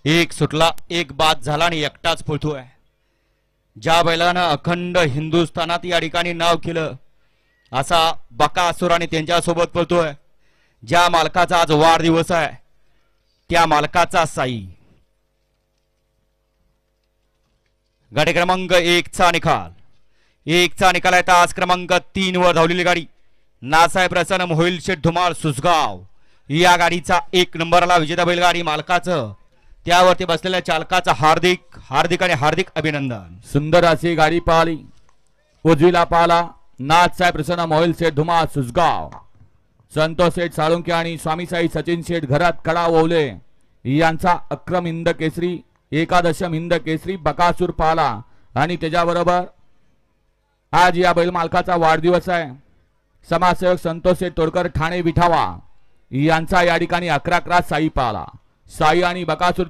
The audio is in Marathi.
एक सुटला एक बाद झाला आणि एकटाच पळतोय. ज्या बैलानं अखंड हिंदुस्थानात या ठिकाणी नाव केलं असा बकासूर आणि त्यांच्यासोबत पळतोय. ज्या मालकाचा आज वाढदिवस आहे त्या मालकाचा साई. गाडी क्रमांक 1 चा निकाल. 1 चा निकाल आहे. तास क्रमांक 3 वर धावलेली गाडी नासाहेब प्रसन्न मोहिल शेठ धुमाळ सुसगाव. या गाडीचा 1 नंबरला विजेता बैलगाडी मालकाचं त्यावरती बसलेल्या चालकाचं हार्दिक हार्दिक आणि हार्दिक अभिनंदन. सुंदर अशी गाडी पाहिली. उजवीला पाहिला नाथसाहेब प्रसन्न मोहिल शेठ धुमाळ सुसगाव. संतोष शेठ साळुंके आणि स्वामीसाई सचिन शेठ घरात कडा ओवले यांचा अक्रम हिंद केसरी एकादशम हिंद केसरी बकासूर पाला. आणि त्याच्याबरोबर आज या बैल मालकाचा वाढदिवस आहे. समाजसेवक संतोष शेठ तोडकर ठाणे विठावा यांचा या ठिकाणी 11 साई पाला. साई आणि बकासूर